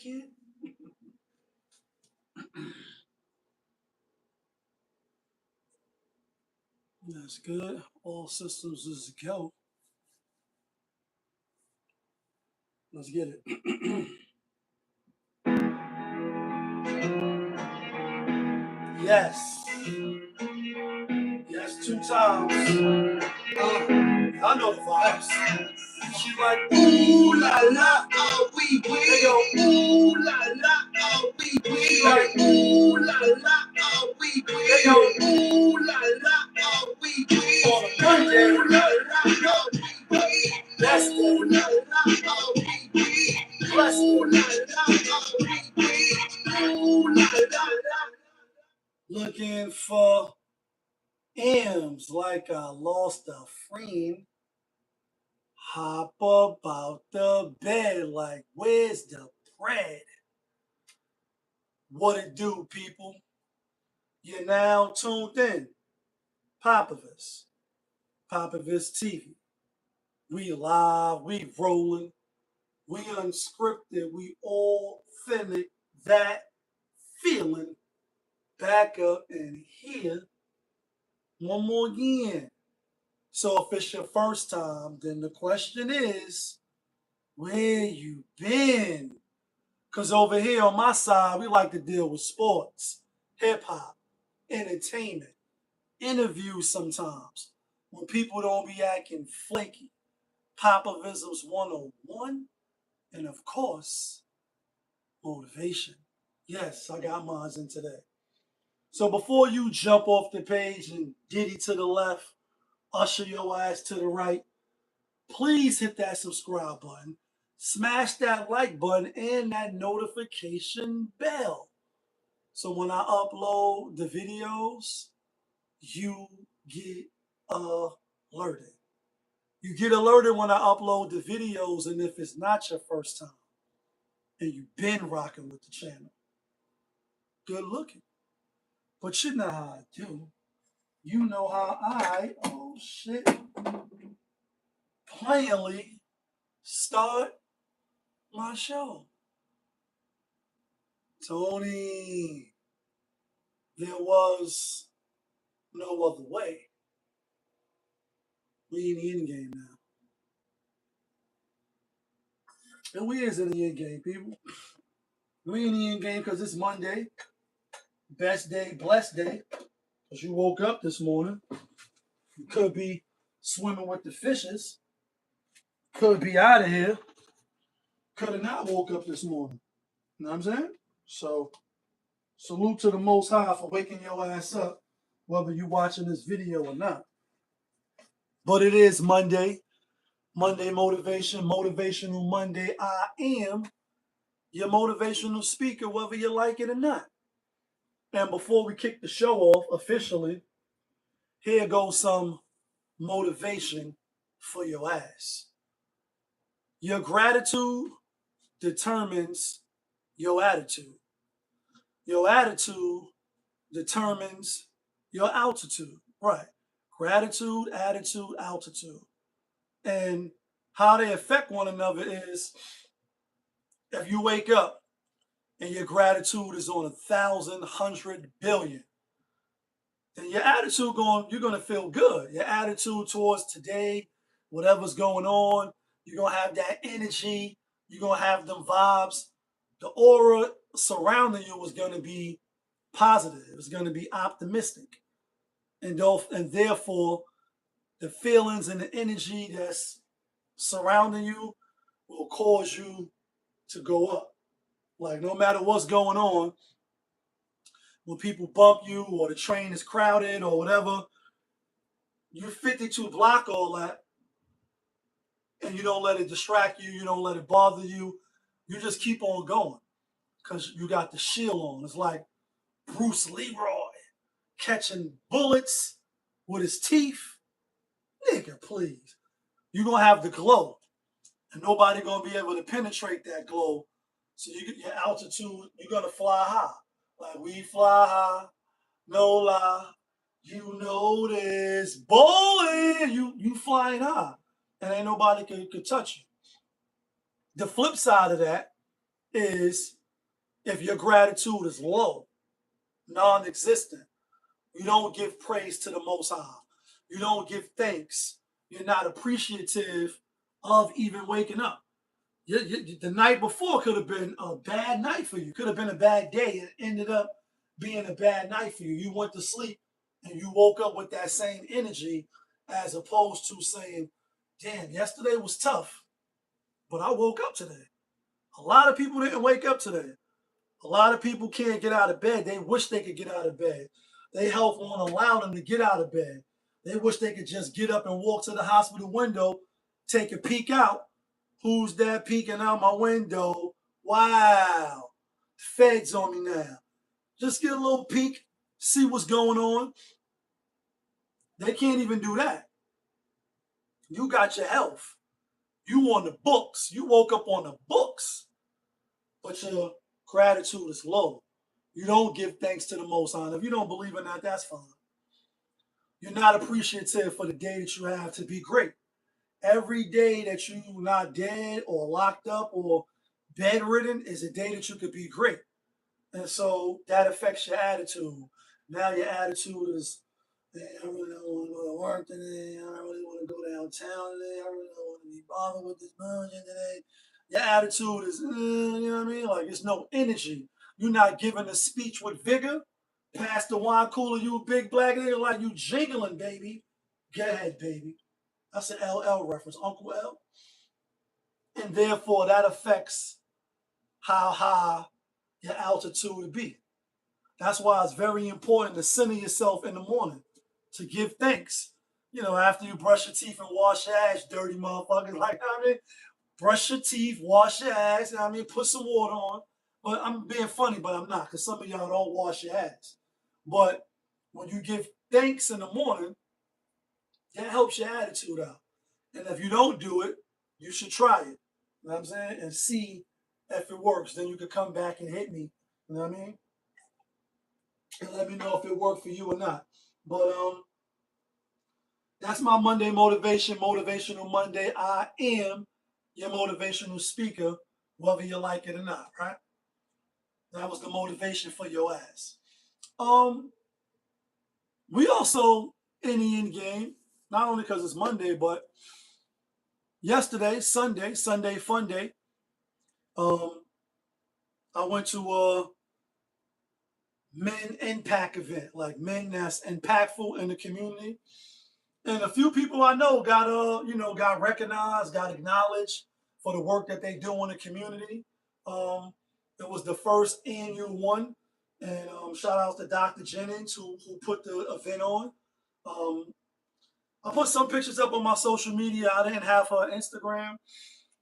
it? That's good. All systems is go. Let's get it. Yes. Yes, 2 times. I know the vibes. She like, ooh la la, ah wee wee. Hey, yo, ooh la la, ah wee wee. She like, ooh la la, ah wee wee. Hey, yo, ooh la la, ah wee wee. On a Monday, ooh la la, ah wee wee. That's ooh la la, ah wee wee. Bless ooh la la, ah wee wee. Ooh la la la. Looking for M's like I lost a friend. Hop about the bed like, where's the bread? What it do, people? You're now tuned in. Popovus. Popovus TV. We live, we rolling, we unscripted, we authentic. That feeling back up in here one more again. So if it's your first time, then the question is, where you been? Because over here on my side, we like to deal with sports, hip hop, entertainment, interviews sometimes. When people don't be acting flaky, Popovisms 101, and of course, motivation. Yes, I got mine in today. So before you jump off the page and diddy to the left, usher your ass to the right, please hit that subscribe button, smash that like button, and that notification bell. So when I upload the videos, you get alerted. You get alerted when I upload the videos, and if it's not your first time and you've been rocking with the channel, good looking. But you know how I do. You know how oh shit, plainly start my show. Tony, there was no other way. We in the end game now. And we is in the end game, people. We in the end game because it's Monday. Best day, blessed day. Because you woke up this morning. You could be swimming with the fishes. Could be out of here. Could have not woke up this morning. You know what I'm saying? So, salute to the Most High for waking your ass up, whether you watching this video or not. But it is Monday. Monday motivation, motivational Monday. I am your motivational speaker, whether you like it or not. And before we kick the show off officially, here goes some motivation for your ass. Your gratitude determines your attitude. Your attitude determines your altitude. Right. Gratitude, attitude, altitude. And how they affect one another is if you wake up and your gratitude is on 1,000, 100 billion, then your attitude you're gonna feel good. Your attitude towards today, whatever's going on, you're gonna have that energy, you're gonna have them vibes. The aura surrounding you is gonna be positive, it's gonna be optimistic. And therefore the feelings and the energy that's surrounding you will cause you to go up. Like no matter what's going on, when people bump you or the train is crowded or whatever, you 52 block all that and you don't let it distract you, you don't let it bother you. You just keep on going because you got the shield on. It's like Bruce Leroy catching bullets with his teeth. Nigga, please. You're going to have the glow and nobody going to be able to penetrate that glow. So you get your altitude, you're going to fly high. Like we fly high, no lie. You know this, boy, you flying high, and ain't nobody could touch you. The flip side of that is if your gratitude is low, non-existent, you don't give praise to the Most High, you don't give thanks, you're not appreciative of even waking up. The night before could have been a bad night for you. Could have been a bad day. It ended up being a bad night for you. You went to sleep and you woke up with that same energy, as opposed to saying, damn, yesterday was tough, but I woke up today. A lot of people didn't wake up today. A lot of people can't get out of bed. They wish they could get out of bed. Their health won't allow them to get out of bed. They wish they could just get up and walk to the hospital window, take a peek out. Who's that peeking out my window? Wow. Feds on me now. Just get a little peek, see what's going on. They can't even do that. You got your health. You on the books. You woke up on the books. But your gratitude is low. You don't give thanks to the Most High. If you don't believe in that, that's fine. You're not appreciative for the day that you have to be great. Every day that you're not dead or locked up or bedridden is a day that you could be great. And so that affects your attitude. Now your attitude is, man, I really don't want to go to work today. I don't really want to go downtown today. I really don't want to be bothered with this bullshit today. Your attitude is, you know what I mean? Like, it's no energy. You're not giving a speech with vigor. Pass the wine cooler, you big black nigga, like you jingling, baby. Go ahead, baby. That's an LL reference, Uncle L. And therefore, that affects how high your altitude would be. That's why it's very important to center yourself in the morning, to give thanks. You know, after you brush your teeth and wash your ass, dirty motherfuckers. Like, I mean, brush your teeth, wash your ass, I mean, put some water on. But I'm being funny, but I'm not, because some of y'all don't wash your ass. But when you give thanks in the morning, that helps your attitude out. And if you don't do it, you should try it. You know what I'm saying? And see if it works. Then you could come back and hit me. You know what I mean? And let me know if it worked for you or not. But that's my Monday motivation, Motivational Monday. I am your motivational speaker, whether you like it or not, right? That was the motivation for your ass. We also in the end game, not only because it's Monday, but yesterday, Sunday fun day. I went to a men impact event, like men that's impactful in the community. And a few people I know got recognized, got acknowledged for the work that they do in the community. It was the first annual one, and shout out to Dr. Jennings who put the event on. I put some pictures up on my social media. I didn't have her Instagram.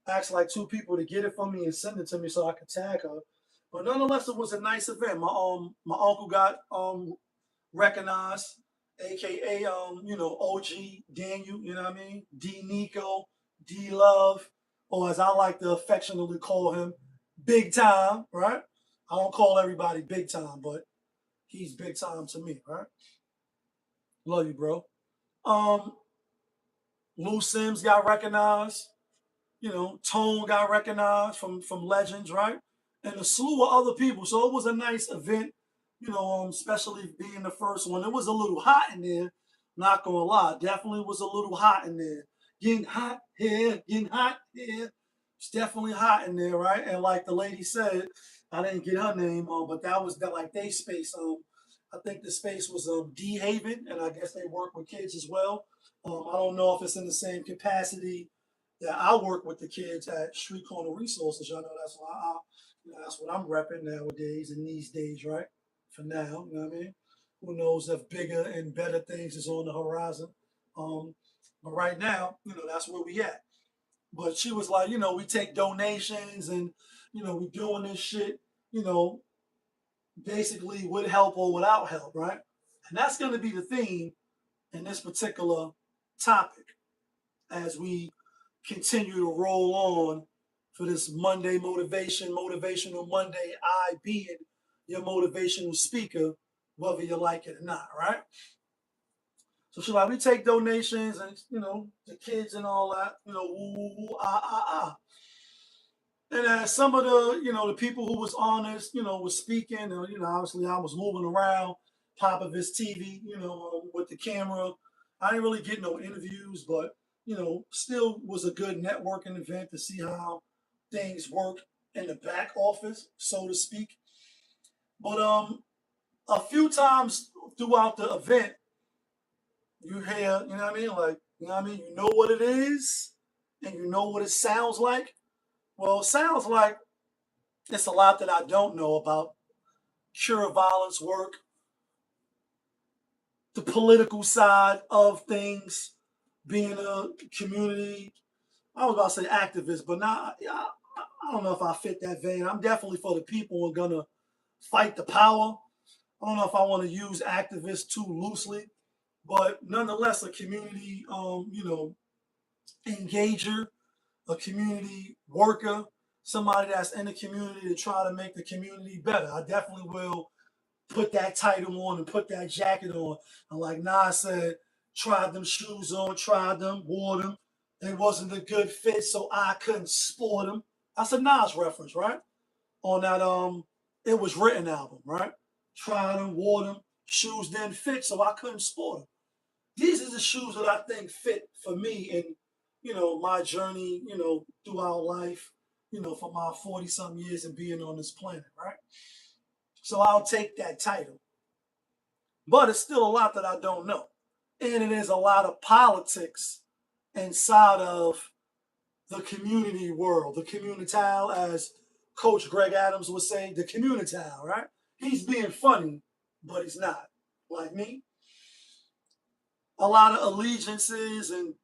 I asked like 2 people to get it from me and send it to me so I could tag her. But nonetheless, it was a nice event. My uncle got recognized, aka OG Daniel, you know what I mean? D Nico, D Love, or as I like to affectionately call him, Big Time, right? I don't call everybody Big Time, but he's Big Time to me, right? Love you, bro. Lou Sims got recognized. Tone got recognized from Legends, right? And a slew of other people. So it was a nice event, especially being the first one. It was a little hot in there, not gonna lie. Definitely was a little hot in there. Getting hot here, getting hot here. It's definitely hot in there, right? And like the lady said, I didn't get her name on, but that was like they space. I think the space was D Haven, and I guess they work with kids as well. I don't know if it's in the same capacity that I work with the kids at Street Corner Resources. Y'all know that's why that's what I'm repping nowadays in these days, right? For now, you know what I mean? Who knows if bigger and better things is on the horizon? But right now, that's where we at. But she was like, we take donations and we doing this shit, you know, basically with help or without help, right? And that's going to be the theme in this particular topic as we continue to roll on for this Monday Motivational Monday. I being your motivational speaker, whether you like it or not, right? So she's like, we take donations and the kids and all that, woo, woo, woo, ah, ah, ah. And as some of the, the people who was honest, was speaking, and, obviously I was moving around, Papa his TV, with the camera. I didn't really get no interviews, but, still was a good networking event to see how things work in the back office, so to speak. But a few times throughout the event, you hear, you know what I mean? Like, you know what it is, and you know what it sounds like. Well, it sounds like it's a lot that I don't know about cure violence work, the political side of things, being a community. I was about to say activist, but not. I don't know if I fit that vein. I'm definitely for the people and gonna fight the power. I don't know if I want to use activist too loosely, but nonetheless, a community, engager, a community worker, somebody that's in the community to try to make the community better. I definitely will put that title on and put that jacket on. And like Nas said, tried them shoes on, tried them, wore them. They wasn't a good fit, so I couldn't sport them. That's a Nas reference, right? On that It Was Written album, right? Tried them, wore them. Shoes didn't fit, so I couldn't sport them. These are the shoes that I think fit for me and, my journey, throughout life, for my 40-something years and being on this planet, right? So I'll take that title. But it's still a lot that I don't know. And it is a lot of politics inside of the community world, the communitile, as Coach Greg Adams would say, the communitile, right? He's being funny, but he's not, like me. A lot of allegiances and,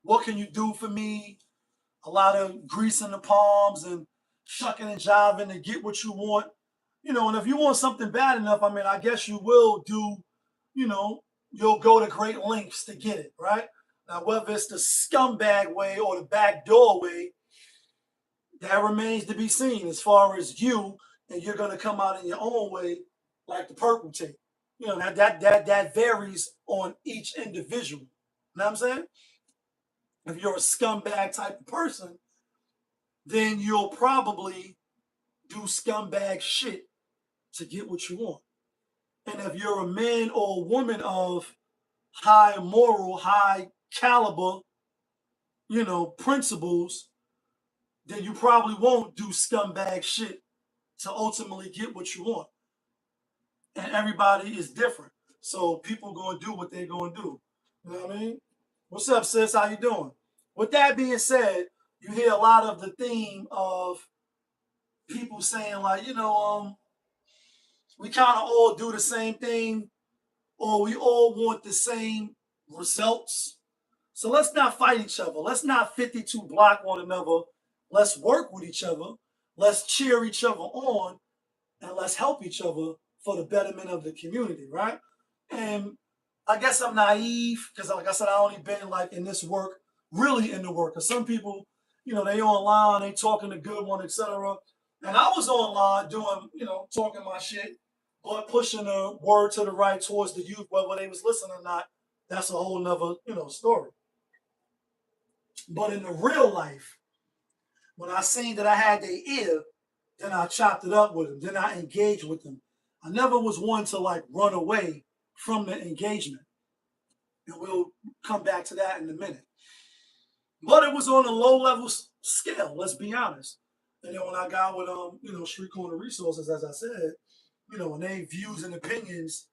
what can you do for me? A lot of greasing the palms and shucking and jiving to get what you want. And if you want something bad enough, I guess you will do, you'll go to great lengths to get it, right? Now, whether it's the scumbag way or the backdoor way, that remains to be seen as far as you, and you're going to come out in your own way, like the purple tape. That varies on each individual. You know what I'm saying? If you're a scumbag type of person, then you'll probably do scumbag shit to get what you want. And if you're a man or a woman of high moral, high caliber, principles, then you probably won't do scumbag shit to ultimately get what you want. And everybody is different. So people gonna do what they're gonna do. You know what I mean? What's up, sis? How you doing? With that being said, you hear a lot of the theme of people saying like, we kind of all do the same thing, or we all want the same results. So let's not fight each other. Let's not 52 block one another. Let's work with each other. Let's cheer each other on, and let's help each other for the betterment of the community, right? And I guess I'm naive because, like I said, I only been like in this work, really in the work. Because some people, they online, they talking the good one, etc. And I was online doing, talking my shit, but pushing the word to the right towards the youth, whether they was listening or not. That's a whole nother, story. But in the real life, when I seen that I had their ear, then I chopped it up with them. Then I engaged with them. I never was one to like run away from the engagement. And we'll come back to that in a minute. But it was on a low level scale, let's be honest. And then when I got with, Street Corner Resources, as I said, and their views and opinions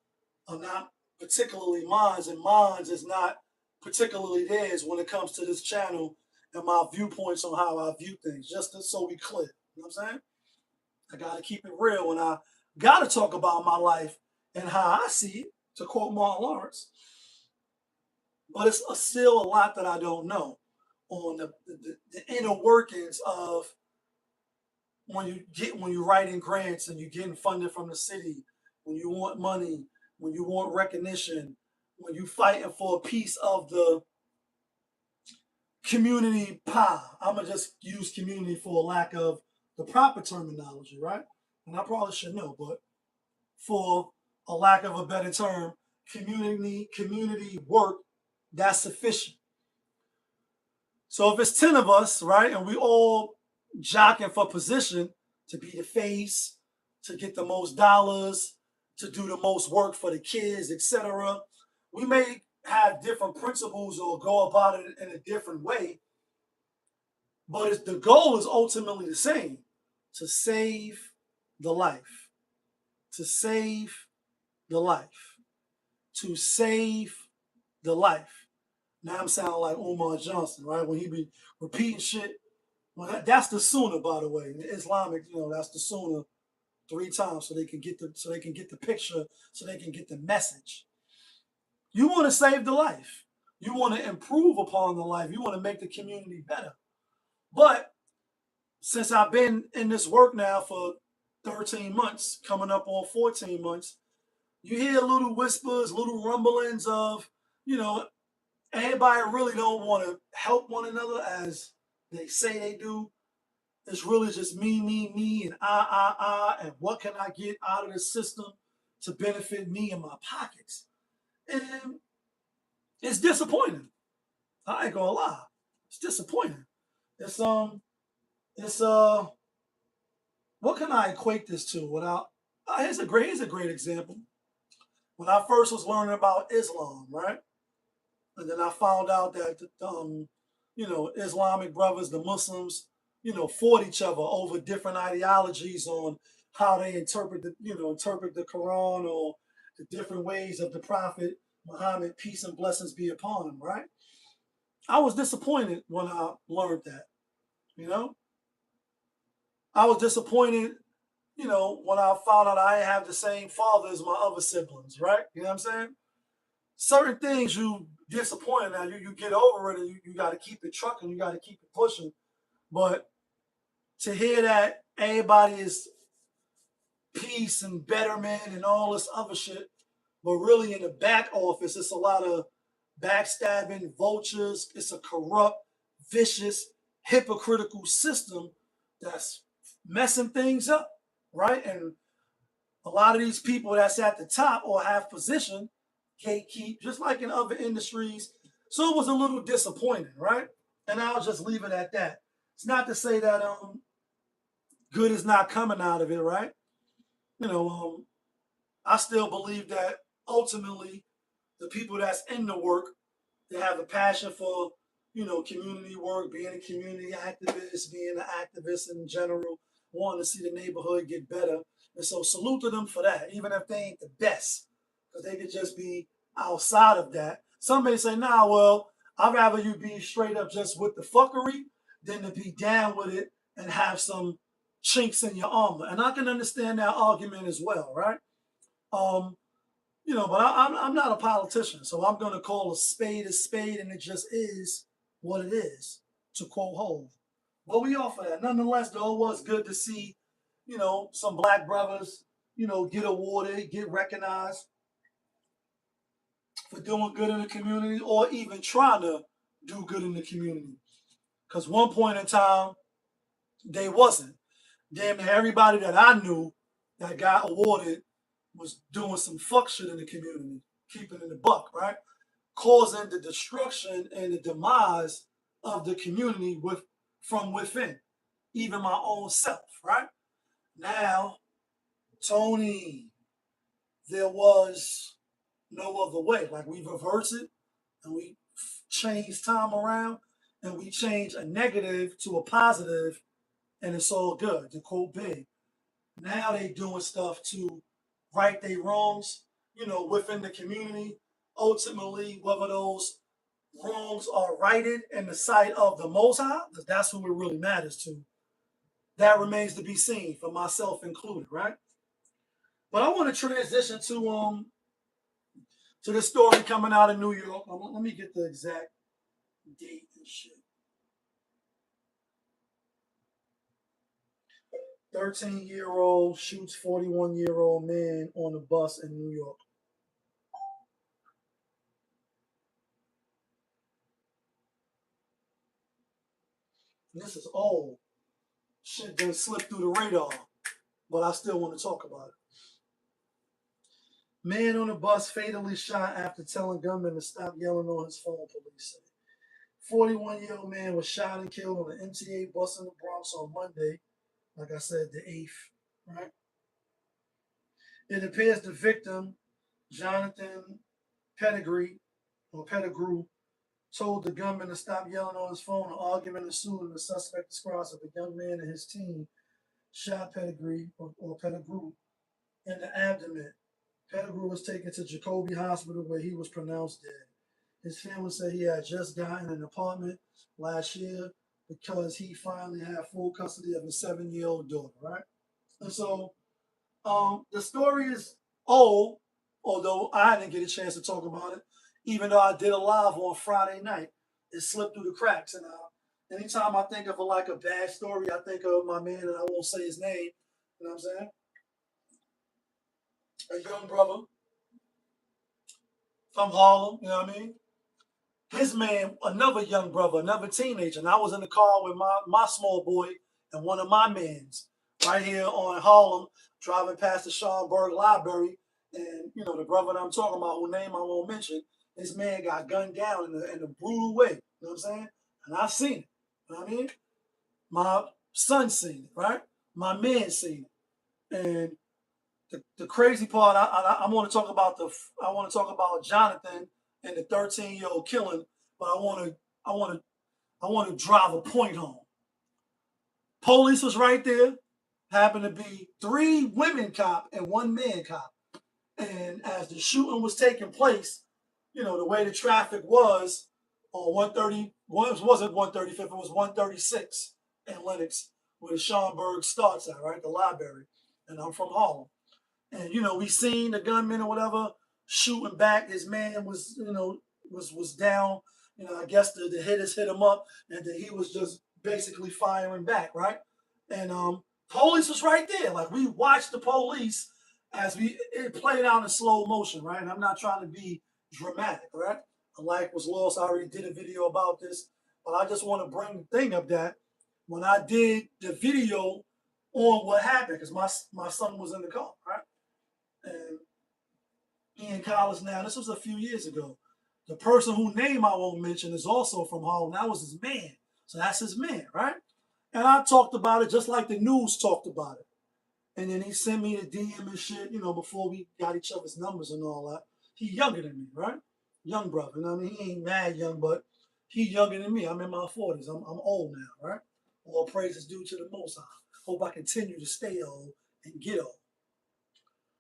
are not particularly mine, and mine is not particularly theirs when it comes to this channel and my viewpoints on how I view things, just so we clear. You know what I'm saying? I got to keep it real, and I got to talk about my life and how I see it, to quote Martin Lawrence. But it's still a lot that I don't know on the inner workings of when you're writing grants and you're getting funded from the city, when you want money, when you want recognition, when you're fighting for a piece of the community pie. I'm going to just use community for lack of the proper terminology, right? And I probably should know, but for a lack of a better term, community work, that's sufficient. So if it's 10 of us, right, and we all jockeying for position to be the face, to get the most dollars, to do the most work for the kids, etc. We may have different principles or go about it in a different way, but the goal is ultimately the same: to save the life, to save the life, to save the life. Now I'm sounding like Umar Johnson, right? When he be repeating shit. Well, that's the sunnah, by the way. The Islamic, that's the sunnah 3 times so they can get the picture, so they can get the message. You want to save the life. You want to improve upon the life. You want to make the community better. But since I've been in this work now for 13 months, coming up on 14 months, you hear little whispers, little rumblings of, everybody really don't want to help one another as they say they do. It's really just me, and and what can I get out of the system to benefit me and my pockets? And it's disappointing. I ain't gonna lie. It's disappointing. It's what can I equate this to without here's a great example. When I first was learning about Islam, right? And then I found out that Islamic brothers, the Muslims, fought each other over different ideologies on how they interpret the Quran or the different ways of the Prophet Muhammad, peace and blessings be upon him, right? I was disappointed when I learned that, I was disappointed, when I found out I have the same father as my other siblings, right? You know what I'm saying? Certain things you disappointed now. You get over it and you got to keep it trucking. You got to keep it pushing. But to hear that everybody is peace and betterment and all this other shit, but really in the back office, it's a lot of backstabbing, vultures. It's a corrupt, vicious, hypocritical system that's messing things up, right? And a lot of these people that's at the top or have position gatekeep, just like in other industries. So it was a little disappointing, right? And I'll just leave it at that. It's not to say that good is not coming out of it, right? I still believe that ultimately the people that's in the work, they have a passion for, community work, being a community activist, being an activist in general, wanting to see the neighborhood get better. And so salute to them for that, even if they ain't the best, because they could just be outside of that. Some may say, nah, well, I'd rather you be straight up just with the fuckery than to be down with it and have some chinks in your armor. And I can understand that argument as well, right? But I'm not a politician, so I'm going to call a spade, and it just is what it is, to quote Hove. But we offer that. Nonetheless, though, it was good to see, some black brothers, get awarded, get recognized for doing good in the community or even trying to do good in the community. Because one point in time, they wasn't. Damn near everybody that I knew that got awarded was doing some fuck shit in the community, keeping it in the buck, right? Causing the destruction and the demise of the community from within, even my own self, right? Now, Tony, there was no other way. Like, we reverse it and we change time around and we change a negative to a positive, and it's all good. To quote Big, now they doing stuff to right their wrongs, within the community. Ultimately, whether those wrongs are righted in the sight of the Most High, because that's who it really matters to, that remains to be seen, for myself included, right? But I want to transition to the story coming out of New York. Let me get the exact date and shit. 13-year-old shoots 41-year-old man on a bus in New York. This is old. Shit done slipped through the radar, but I still want to talk about it. Man on a bus fatally shot after telling gunman to stop yelling on his phone, police say. 41-year-old man was shot and killed on an MTA bus in the Bronx on Monday. Like I said, the 8th, right? It appears the victim, Jonathan Pettigrew, told the gunman to stop yelling on his phone. An argument ensued, and the suspect describes as a young man and his team shot Pettigrew in the abdomen. Pettigrew was taken to Jacoby Hospital where he was pronounced dead. His family said he had just gotten an apartment last year because he finally had full custody of his 7-year-old daughter, right? And so the story is old, although I didn't get a chance to talk about it, even though I did a live on Friday night. It slipped through the cracks. And anytime I think of a bad story, I think of my man, and I won't say his name, you know what I'm saying? A young brother from Harlem, you know what I mean? His man, another young brother, another teenager, and I was in the car with my small boy and one of my mans right here on Harlem, driving past the Schomburg Library, and the brother that I'm talking about, whose name I won't mention, his man got gunned down in a brutal way. You know what I'm saying? And I seen it. You know what I mean? My son seen it, right? My man seen it, and the crazy part, I want to talk about Jonathan and the 13-year-old killing, but I want to drive a point home. Police was right there. Happened to be 3 women cop and 1 man cop. And as the shooting was taking place, the way the traffic was on 130, wasn't 135th, it was 136 in Lenox, where the Schomburg starts at, right? The library. And I'm from Harlem. And we seen the gunman or whatever shooting back. His man was was down. I guess the hitters hit him up, and then he was just basically firing back, right? And police was right there. Like, we watched the police as it played out in slow motion, right? And I'm not trying to be dramatic, right? A life was lost. I already did a video about this, but I just want to bring the thing up that when I did the video on what happened, because my son was in the car, right? And he in college now. This was a few years ago. The person whose name I won't mention is also from Harlem. That was his man. So that's his man, right? And I talked about it just like the news talked about it. And then he sent me a DM and shit, before we got each other's numbers and all that. He younger than me, right? Young brother. I mean, he ain't mad young, but he younger than me. I'm in my 40s. I'm old now, right? All praises due to the Most High. Hope I continue to stay old and get old.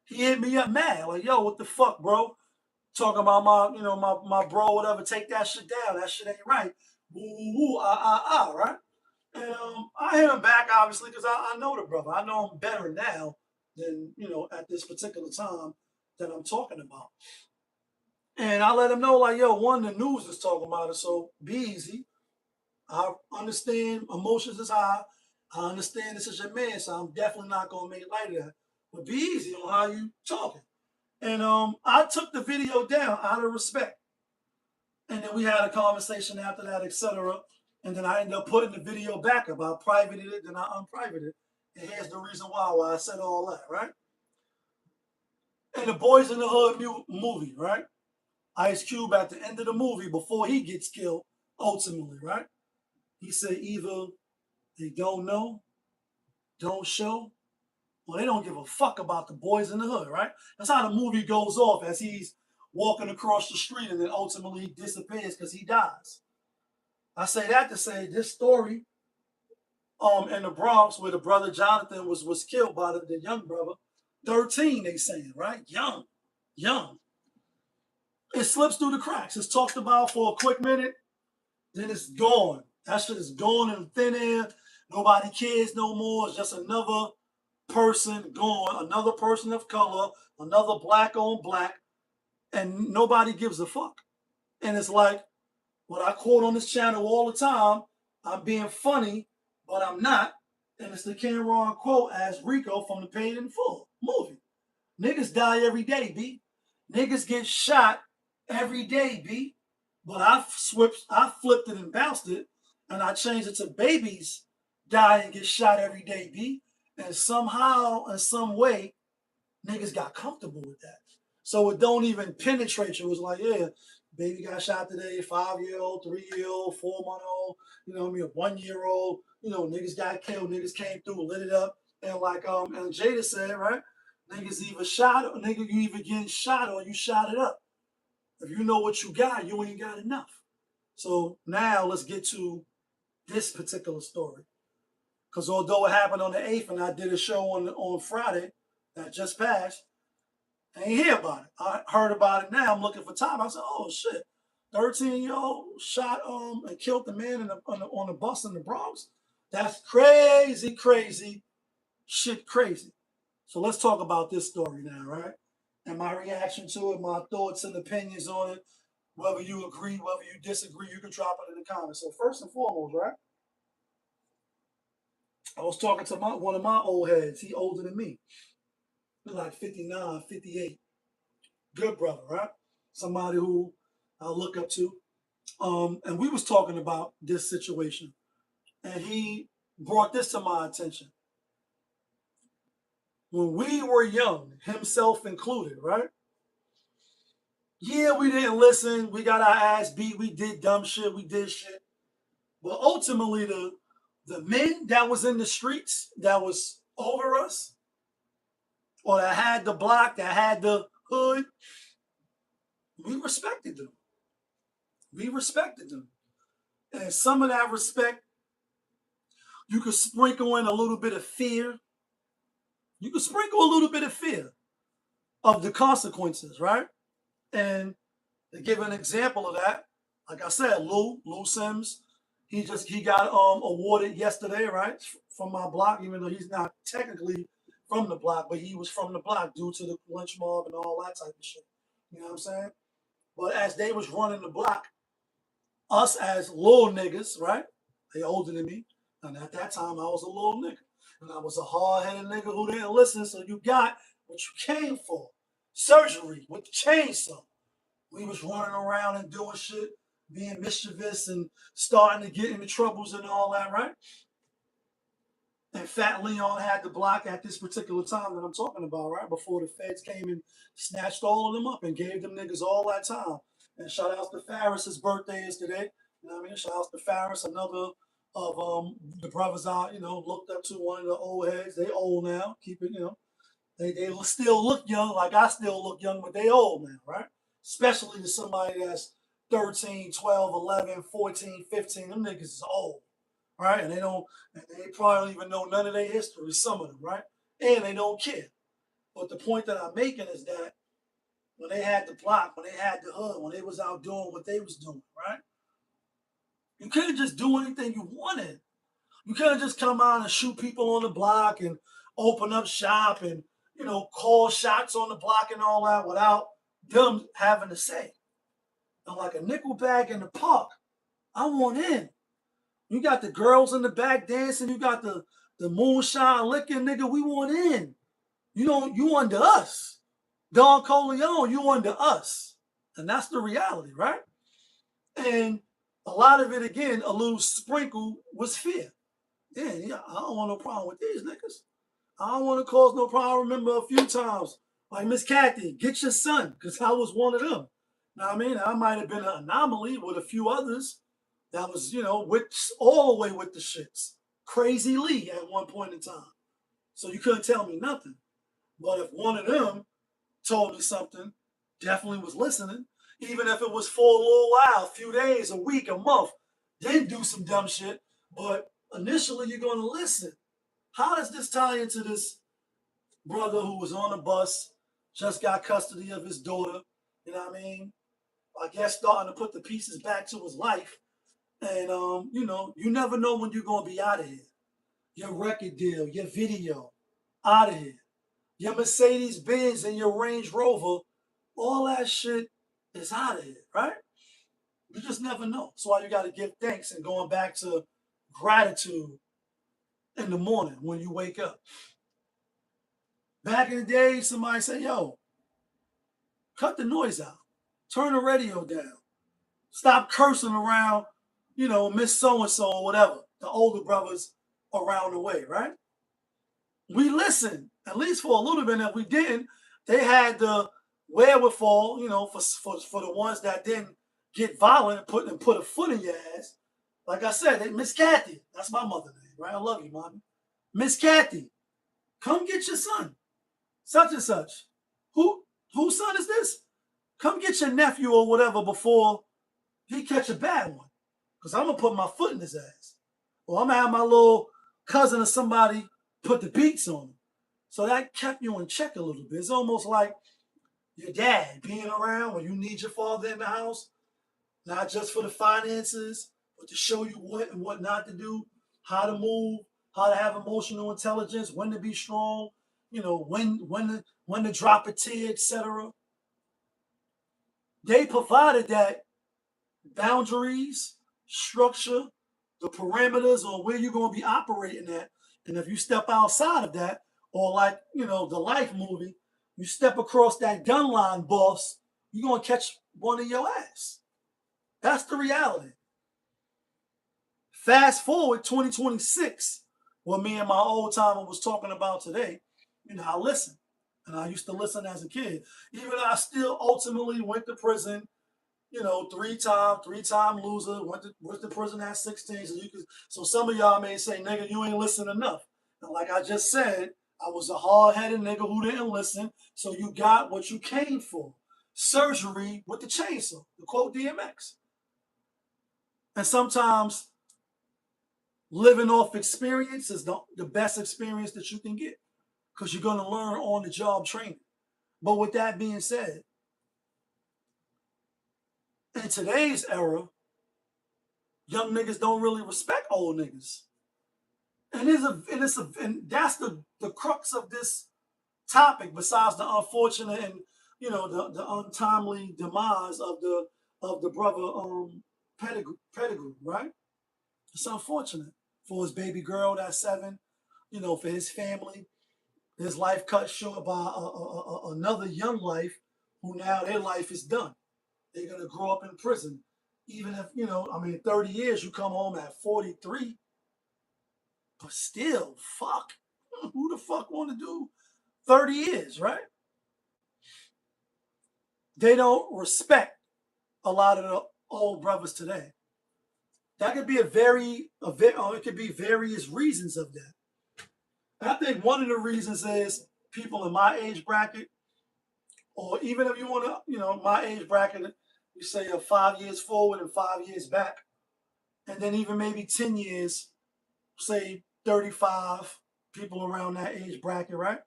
He hit me up mad, like, yo, what the fuck, bro? Talking about my bro, whatever, take that shit down. That shit ain't right. Woo, woo, woo, right? And I hit him back, obviously, because I know the brother. I know him better now than, at this particular time that I'm talking about. And I let him know, like, yo, one, the news is talking about it, so be easy. I understand emotions is high. I understand this is your man, so I'm definitely not going to make light of that. But be easy on how you talking. And I took the video down out of respect. And then we had a conversation after that, etc. And then I ended up putting the video back up. I privated it, then I unprivated it. And here's the reason why I said all that, right? And the Boys in the Hood movie, right? Ice Cube at the end of the movie, before he gets killed, ultimately, right? He said either they don't know, don't show, or they don't give a fuck about the boys in the hood, right? That's how the movie goes off as he's walking across the street and then ultimately he disappears because he dies. I say that to say this story in the Bronx where the brother Jonathan was killed by the young brother, 13 they saying, right? Young. It slips through the cracks. It's talked about for a quick minute, then it's gone. That shit is gone in thin air. Nobody cares no more. It's just another person gone, another person of color, another black on black, and nobody gives a fuck. And it's like what I quote on this channel all the time, I'm being funny, but I'm not. And it's the Cameron quote as Rico from the Paid in Full movie. Niggas die every day, B. Niggas get shot every day, B. But I flipped it and bounced it, and I changed it to babies die and get shot every day, B. And somehow, in some way, niggas got comfortable with that. So it don't even penetrate you. It's like, yeah, Baby got shot today, 5-year-old, 3-year-old, 4-month-old, you know what I mean, a 1-year-old, you know, niggas got killed, niggas came through, lit it up. And like and Jada said, right? Niggas either shot or nigga, you either getting shot or you shot it up. If you know what you got, you ain't got enough. So now let's get to this particular story. Because although it happened on the 8th and I did a show on Friday that just passed, I ain't hear about it. I heard about it now. I'm looking for time. I said, oh shit, 13-year-old shot and killed the man on the bus in the Bronx. That's crazy, crazy, shit crazy. So let's talk about this story now, right? And my reaction to it, my thoughts and opinions on it. Whether you agree, whether you disagree, you can drop it in the comments. So first and foremost, right? I was talking to one of my old heads. He older than me. He's like 59, 58. Good brother, right? Somebody who I look up to. And we was talking about this situation. And he brought this to my attention. When we were young, himself included, right? Yeah, we didn't listen. We got our ass beat. We did dumb shit. We did shit. But ultimately, the men that was in the streets that was over us, or that had the block, that had the hood, we respected them. We respected them. And some of that respect, you could sprinkle in a little bit of fear. You could sprinkle a little bit of fear of the consequences, right? And to give an example of that, like I said, Lou Sims, he got awarded yesterday, right, from my block, even though he's not technically from the block, but he was from the block due to the lynch mob and all that type of shit. You know what I'm saying? But as they was running the block, us as little niggas, right? They older than me. And at that time, I was a little nigga. And I was a hard-headed nigga who didn't listen, so you got what you came for. Surgery with the chainsaw. We was running around and doing shit, being mischievous and starting to get into troubles and all that, right? And Fat Leon had the block at this particular time that I'm talking about, right? Before the feds came and snatched all of them up and gave them niggas all that time. And shout out to Farris, his birthday is today. You know what I mean? Shout out to Farris, another of the brothers I, looked up to, one of the old heads. They old now. Keep it, they still look young, like I still look young, but they old now, right? Especially to somebody that's 13, 12, 11, 14, 15. Them niggas is old, right? And they probably don't even know none of their history, some of them, right? And they don't care. But the point that I'm making is that when they had the block, when they had the hood, when they was out doing what they was doing, right? You couldn't just do anything you wanted. You couldn't just come out and shoot people on the block and open up shop and, call shots on the block and all that without them having to say. And like a nickel bag in the park, I want in. You got the girls in the back dancing. You got the moonshine licking, nigga. We want in. You under us. Don Corleone, you under us. And that's the reality, right? And a lot of it, again, a little sprinkle was fear. Yeah, I don't want no problem with these niggas. I don't want to cause no problem. I remember a few times, like Miss Kathy, get your son, because I was one of them. Know what I mean? I might have been an anomaly with a few others that was, with all the way with the shits. Crazy Lee at one point in time. So you couldn't tell me nothing. But if one of them told me something, definitely was listening. Even if it was for a little while, a few days, a week, a month, then do some dumb shit. But initially, you're going to listen. How does this tie into this brother who was on a bus, just got custody of his daughter? You know what I mean? I guess starting to put the pieces back to his life. And, you never know when you're going to be out of here. Your record deal, your video, out of here. Your Mercedes-Benz and your Range Rover, all that shit is out of here, right? You just never know. That's why you got to give thanks and going back to gratitude in the morning when you wake up. Back in the day, somebody said, yo, cut the noise out. Turn the radio down. Stop cursing around, Miss So-and-so or whatever, the older brothers around the way, right? We listened, at least for a little bit. And if we didn't, they had the wherewithal, for the ones that didn't get violent and put a foot in your ass. Like I said, Miss Kathy, that's my mother name, right? I love you, mommy. Miss Kathy, come get your son, such and such. Whose son is this? Come get your nephew or whatever before he catch a bad one. Because I'm going to put my foot in his ass. Or I'm going to have my little cousin or somebody put the beats on him. So that kept you in check a little bit. It's almost like your dad being around when you need your father in the house, not just for the finances, but to show you what and what not to do, how to move, how to have emotional intelligence, when to be strong, when to drop a tear, etc. They provided that boundaries, structure, the parameters on where you're going to be operating at. And if you step outside of that, or like, the Life movie, you step across that gun line, boss, you're going to catch one in your ass. That's the reality. Fast forward 2026, what me and my old timer was talking about today, I listen. And I used to listen as a kid. Even though I still ultimately went to prison, three-time loser, went to prison at 16. So some of y'all may say, nigga, you ain't listen enough. And like I just said, I was a hard-headed nigga who didn't listen. So you got what you came for. Surgery with the chainsaw, to quote DMX. And sometimes living off experience is the best experience that you can get, because you're going to learn on the job training. But with that being said, in today's era, young niggas don't really respect old niggas. And that's the crux of this topic, besides the unfortunate and the untimely demise of the brother Pettigrew, right? It's unfortunate for his baby girl that's 7, for his family, his life cut short by another young life who now their life is done. They're gonna grow up in prison. Even if 30 years, you come home at 43, but still, fuck. Who the fuck want to do 30 years, right? They don't respect a lot of the old brothers today. That could be it could be various reasons of that. And I think one of the reasons is people in my age bracket, or even if you want to, my age bracket, you say 5 years forward and 5 years back, and then even maybe 10 years, say 35, people around that age bracket, right?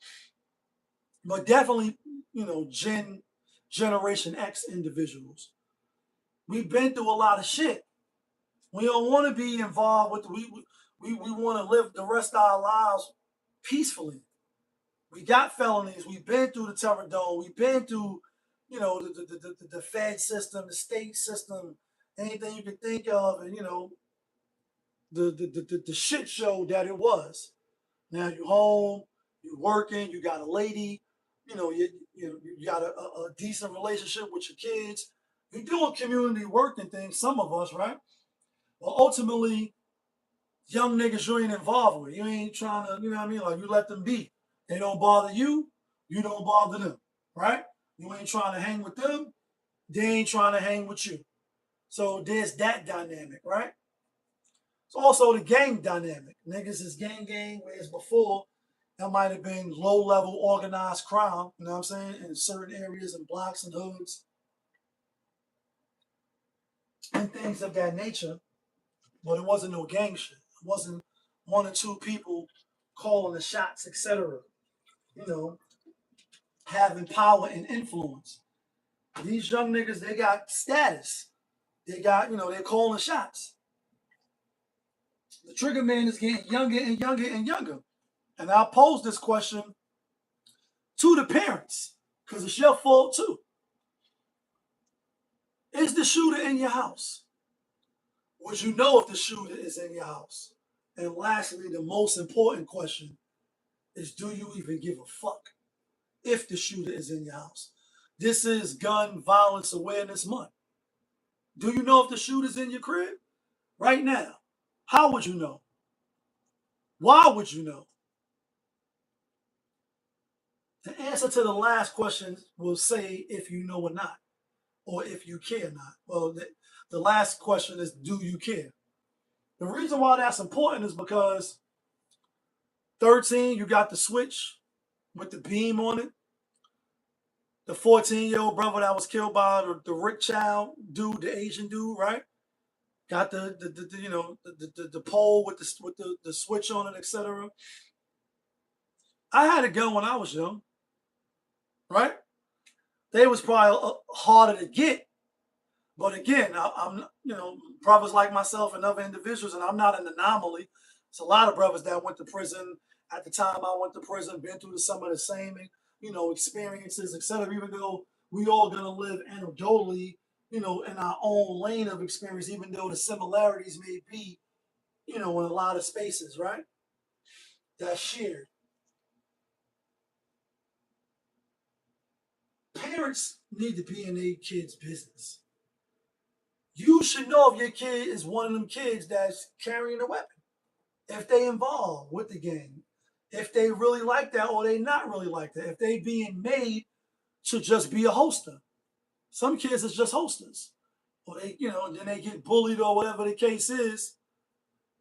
But definitely, Generation X individuals. We've been through a lot of shit. We don't want to be involved with we want to live the rest of our lives peacefully. We got felonies. We've been through the terror dome. We've been through, the Fed system, the state system, anything you can think of, and the shit show that it was. Now you're home, you're working, you got a lady, you got a decent relationship with your kids. You're doing community work and things, some of us, right? Well, ultimately, young niggas you ain't involved with. You ain't trying to, like you let them be. They don't bother you, you don't bother them, right? You ain't trying to hang with them, they ain't trying to hang with you. So there's that dynamic, right? It's also the gang dynamic. Niggas is gang, whereas before, that might have been low-level organized crime, you know what I'm saying, in certain areas and blocks and hoods and things of that nature. But it wasn't no gang shit. It wasn't one or two people calling the shots, etc. Having power and influence. These young niggas, they got status. They got, they're calling shots. The trigger man is getting younger and younger and younger. And I'll pose this question to the parents, because it's your fault too. Is the shooter in your house? Would you know if the shooter is in your house? And lastly, the most important question is, do you even give a fuck if the shooter is in your house? This is Gun Violence Awareness Month. Do you know if the shooter's in your crib? Right now. How would you know? Why would you know? The answer to the last question will say if you know or not. or if you care or not. Well, the last question is, do you care? The reason why that's important is because 13, you got the switch with the beam on it. The 14-year-old brother that was killed by the Rick Chow dude, the Asian dude, right? Got the pole with the switch on it, etc. I had a gun when I was young, right? They was probably harder to get, but again, I'm brothers like myself and other individuals, and I'm not an anomaly. It's a lot of brothers that went to prison at the time I went to prison, been through some of the same experiences, etc. Even though we all gonna live anecdotally, in our own lane of experience, even though the similarities may be, in a lot of spaces, right? That's shared. Parents need to be in their kids' business. You should know if your kid is one of them kids that's carrying a weapon, if they involved with the gang, if they really like that or they not really like that, if they being made to just be a hoster. Some kids is just hosters. Or they, then they get bullied or whatever the case is.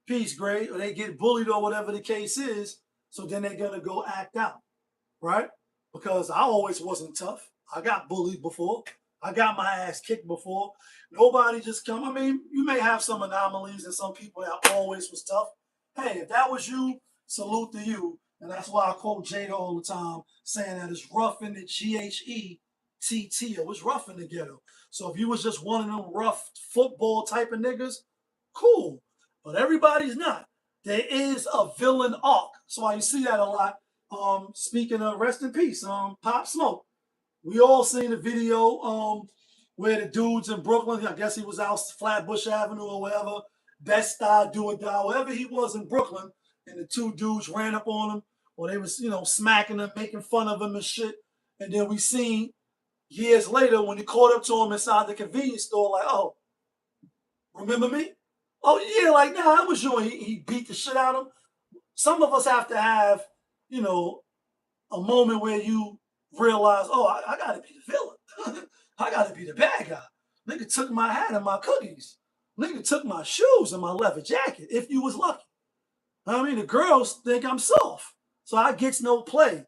Peace, grade. Or they get bullied or whatever the case is. So then they're gonna go act out, right? Because I always wasn't tough. I got bullied before. I got my ass kicked before. Nobody just come. I mean, you may have some anomalies and some people that always was tough. Hey, if that was you, salute to you. And that's why I quote Jada all the time, saying that it's rough in the GHETT. It was rough in the ghetto. So if you was just one of them rough football type of niggas, cool. But everybody's not. There is a villain arc. So why you see that a lot. Speaking of rest in peace, Pop Smoke. We all seen the video where the dudes in Brooklyn, I guess he was out Flatbush Avenue or whatever, Best Style, Do or Die, wherever he was in Brooklyn, and the two dudes ran up on him, or they was, smacking him, making fun of him and shit. And then we seen years later when he caught up to him inside the convenience store, like, oh, remember me? Oh, yeah, like, nah, that was you. And he beat the shit out of him. Some of us have to have, a moment where you realize, oh, I got to be the villain. I got to be the bad guy. Nigga took my hat and my cookies. Nigga took my shoes and my leather jacket, if you was lucky. I mean, the girls think I'm soft, so I gets no play.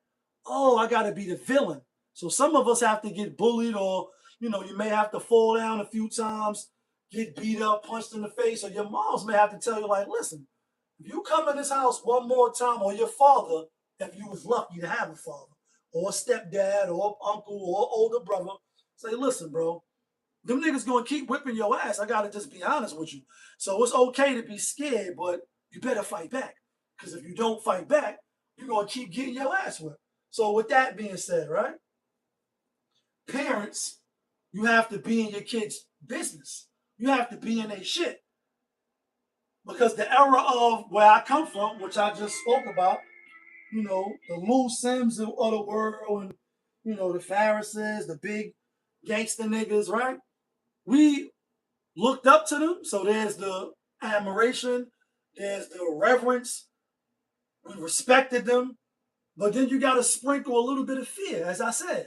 Oh, I got to be the villain. So some of us have to get bullied, or, you may have to fall down a few times, get beat up, punched in the face, or your moms may have to tell you, like, listen, if you come in this house one more time, or your father, if you was lucky to have a father, or a stepdad, or uncle, or older brother, say, listen, bro, them niggas gonna keep whipping your ass. I gotta just be honest with you. So it's okay to be scared, but you better fight back. Because if you don't fight back, you're gonna keep getting your ass whipped. So with that being said, right? Parents, you have to be in your kids' business. You have to be in their shit. Because the era of where I come from, which I just spoke about, the Lou Sims of the world, and, the Pharisees, the big gangster niggas, right? We looked up to them. So there's the admiration, there's the reverence. We respected them. But then you got to sprinkle a little bit of fear, as I said.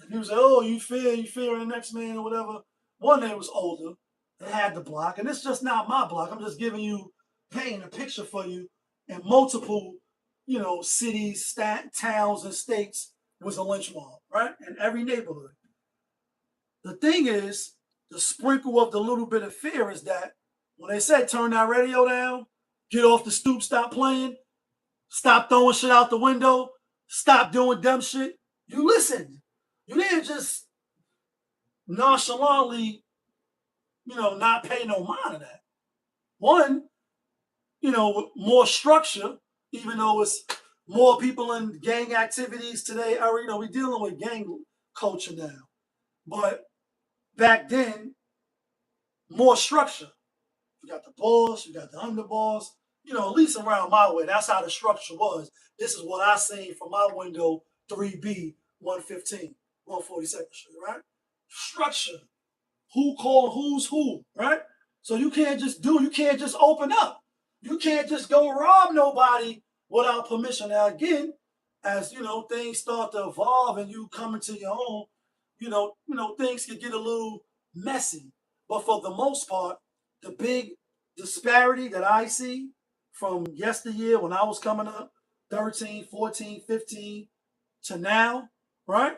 And people say, oh, you fear the next man or whatever. One that was older, they had the block. And it's just not my block. I'm just giving you, painting a picture for you. And multiple, cities, towns, and states was a lynch mob, right? In every neighborhood. The thing is, the sprinkle of the little bit of fear is that when they say turn that radio down, get off the stoop, stop playing, stop throwing shit out the window, stop doing dumb shit, you listened. You didn't just nonchalantly, not pay no mind to that. One, more structure, even though it's more people in gang activities today. We're dealing with gang culture now. But back then, more structure. You got the boss, you got the underboss. At least around my way, that's how the structure was. This is what I seen from my window, 3B, 115, 142nd Street, right? Structure. Who called who's who, right? So you can't just open up. You can't just go rob nobody without permission. Now again, as things start to evolve and you come into your own, things could get a little messy. But for the most part, the big disparity that I see from yesteryear when I was coming up, 13, 14, 15, to now, right?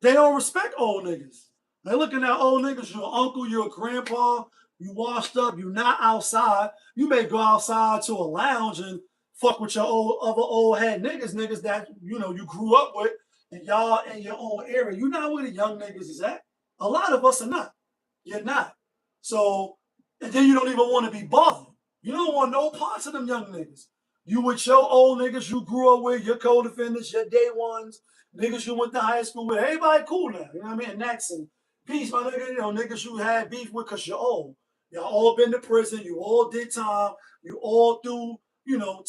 They don't respect old niggas. They looking at old niggas, you're an uncle, you're a grandpa, you washed up, you're not outside. You may go outside to a lounge and fuck with your other old head niggas that you grew up with, and y'all in your own area. You're not where the young niggas is at. A lot of us are not. You're not. So, and then you don't even want to be bothered. You don't want no parts of them young niggas. You with your old niggas you grew up with, your co-defendants, your day ones, niggas you went to high school with. Everybody cool now. You know what I mean? And that's and peace, my nigga. Niggas you had beef with because you're old. Y'all all been to prison. You all did time. You all do,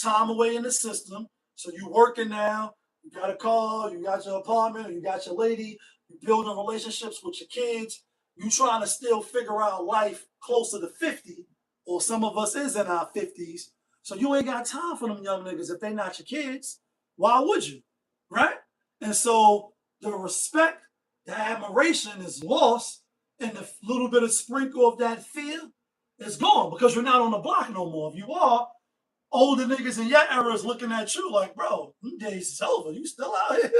time away in the system. So you working now. You got a car. You got your apartment. Or you got your lady. You building relationships with your kids. You trying to still figure out life closer to 50, or some of us is in our 50s. So you ain't got time for them young niggas if they not your kids. Why would you? Right? And so the respect, the admiration is lost, and the little bit of sprinkle of that fear is gone because you're not on the block no more. If you are, older niggas in your era is looking at you like, bro, them days is over. You still out here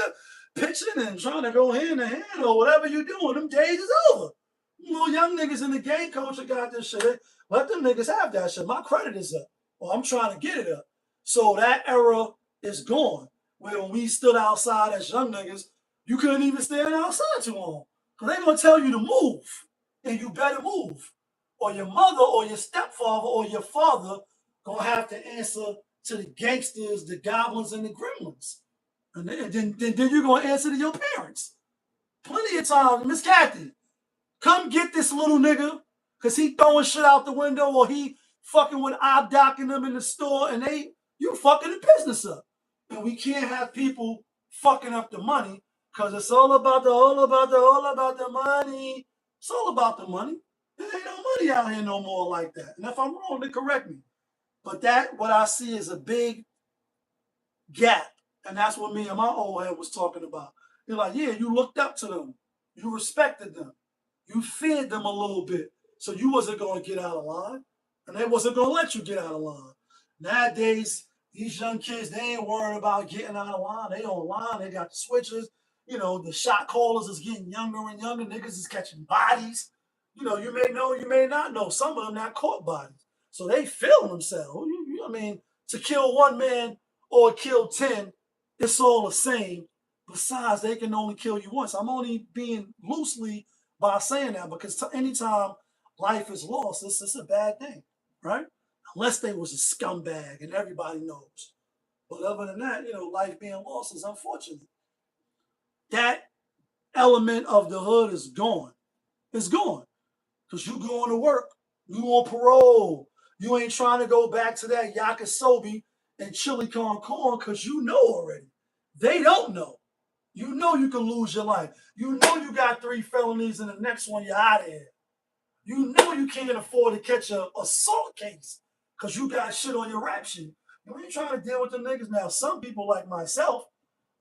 pitching and trying to go hand to hand or whatever you doing. Them days is over. Young niggas in the game culture got this shit. Let them niggas have that shit. My credit is up. Or I'm trying to get it up. So that era is gone. Where when we stood outside as young niggas, you couldn't even stand outside too long. Because they're going to tell you to move. And you better move. Or your mother or your stepfather or your father going to have to answer to the gangsters, the goblins, and the gremlins. And then you're going to answer to your parents. Plenty of times, Miss Kathy, come get this little nigga because he throwing shit out the window or he fucking with docking them in the store and you fucking the business up. And we can't have people fucking up the money because it's all about the money. It's all about the money. There ain't no money out here no more like that. And if I'm wrong, then correct me. But what I see is a big gap. And that's what me and my old head was talking about. You're like, yeah, you looked up to them. You respected them. You feared them a little bit. So you wasn't going to get out of line. And they wasn't going to let you get out of line. Nowadays, these young kids, they ain't worried about getting out of line. They online. They got the switches. The shot callers is getting younger and younger. Niggas is catching bodies. You may know, you may not know. Some of them not caught bodies. So they feeling themselves. To kill one man or kill 10, it's all the same. Besides, they can only kill you once. I'm only being loosely by saying that because anytime life is lost, it's a bad thing, right? Unless they was a scumbag and everybody knows. But other than that, life being lost is unfortunate. That element of the hood is gone. It's gone. Because you going to work. You on parole. You ain't trying to go back to that yakisobe and chili con corn because you know already. They don't know. You know you can lose your life. You know you got 3 felonies and the next one you're out of here. You know you can't afford to catch a assault case because you got shit on your rap sheet. You ain't trying to deal with them niggas now. Some people like myself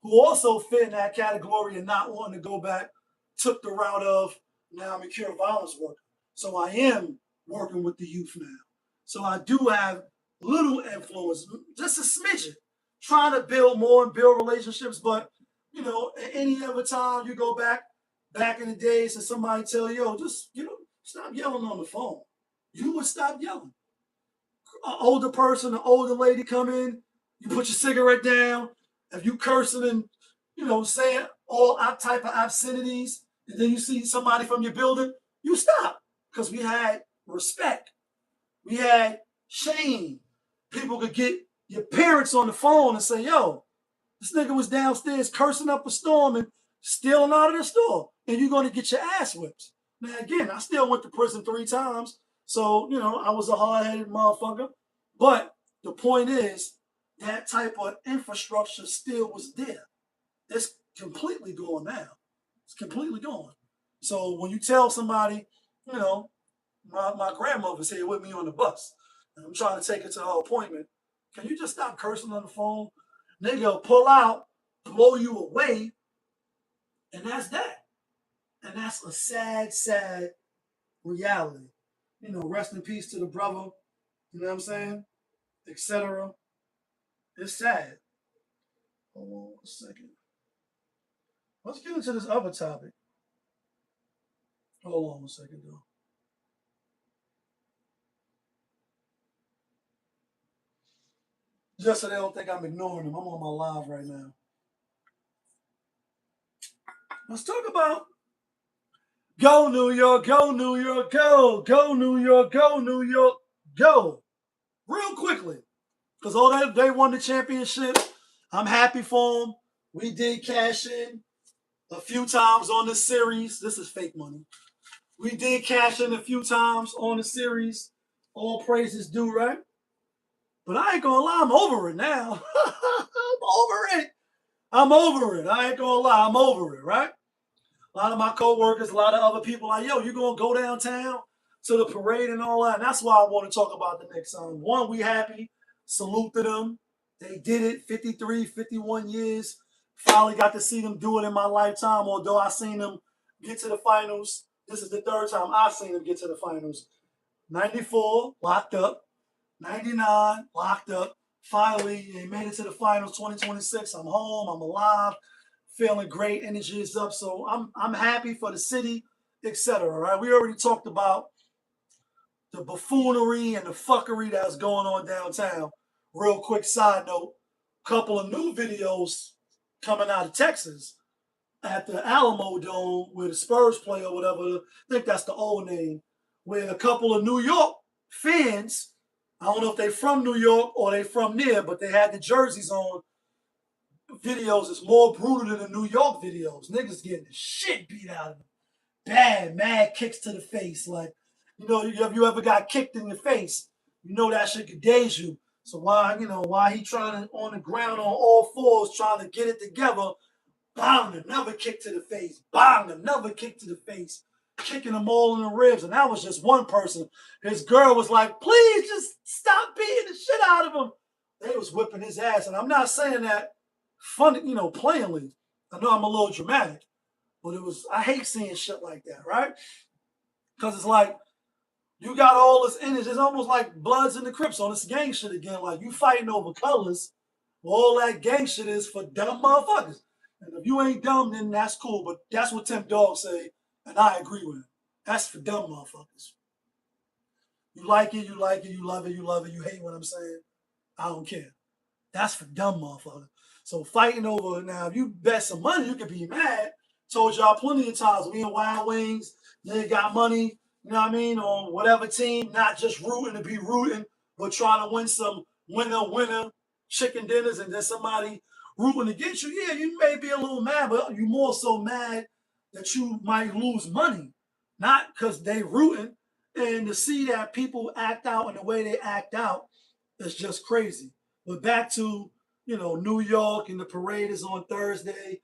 who also fit in that category and not wanting to go back took the route of now I'm a cure violence worker. So I am working with the youth now. So I do have little influence, just a smidgen, trying to build more and build relationships. But, any other time you go back in the days and somebody tell you, yo, just, stop yelling on the phone. You would stop yelling. An older person, an older lady come in, you put your cigarette down. If you cursing and, saying all type of obscenities, and then you see somebody from your building, you stop. Because we had respect. We had shame. People could get your parents on the phone and say, yo, this nigga was downstairs cursing up a storm and stealing out of the store. And you're going to get your ass whipped. Now, again, I still went to prison 3 times. So, I was a hard-headed motherfucker. But the point is, that type of infrastructure still was there. It's completely gone now. It's completely gone. So when you tell somebody, my grandmother's here with me on the bus, and I'm trying to take her to her appointment, can you just stop cursing on the phone? Nigga pull out, blow you away, and that's that. And that's a sad, sad reality. You know, rest in peace to the brother, you know what I'm saying? Etc. It's sad. Hold on a second. Let's get into this other topic. Hold on a second, though. Just so they don't think I'm ignoring them. I'm on my live right now. Let's talk about go New York, go New York, go. Go New York, go New York, go. Real quickly. Because all they won the championship. I'm happy for them. We did cash in a few times on the series. This is fake money. We did cash in a few times on the series. All praises due, right? But I ain't gonna lie, I'm over it now. I'm over it. I'm over it. I ain't gonna lie, I'm over it, right? A lot of my coworkers, a lot of other people like, yo, you gonna go downtown to the parade and all that. And that's why I want to talk about the next song. One, we happy. Salute to them. They did it 53, 51 years. Finally got to see them do it in my lifetime, although I seen them get to the finals. This is the third time I've seen them get to the finals. 94, locked up. 99, locked up. Finally, they made it to the finals 2026. I'm home. I'm alive. Feeling great. Energy is up. So I'm happy for the city, etc. Right? We already talked about the buffoonery and the fuckery that's going on downtown. Real quick side note, couple of new videos coming out of Texas at the Alamo Dome where the Spurs play or whatever. I think that's the old name. Where a couple of New York fans, I don't know if they're from New York or they from near, but they had the jerseys on. Videos is more brutal than the New York videos. Niggas getting the shit beat out of them. Bad, mad kicks to the face. Like, you know, if you ever got kicked in the face, you know that shit could daze you. So why he trying to on the ground on all fours trying to get it together, bang, another kick to the face, bang, another kick to the face, kicking them all in the ribs. And that was just one person. His girl was like, please just stop beating the shit out of him. They was whipping his ass. And I'm not saying that funny, playingly. I know I'm a little dramatic, but I hate seeing shit like that, right? Because it's like, you got all this energy. It's almost like Bloods and the Crips on this gang shit again. Like, you fighting over colors. All that gang shit is for dumb motherfuckers. And if you ain't dumb, then that's cool. But that's what Tim Dog say, and I agree with him. That's for dumb motherfuckers. You like it, you like it, you love it, you love it, you hate what I'm saying. I don't care. That's for dumb motherfuckers. So fighting over now, if you bet some money, you could be mad. Told y'all plenty of times, we in Wild Wings, they got money, you know what I mean, on whatever team, not just rooting to be rooting, but trying to win some winner chicken dinners, and then somebody rooting against you. Yeah, you may be a little mad, but you more so mad that you might lose money, not because they rooting. And to see that people act out in the way they act out is just crazy. But back to, New York, and the parade is on Thursday.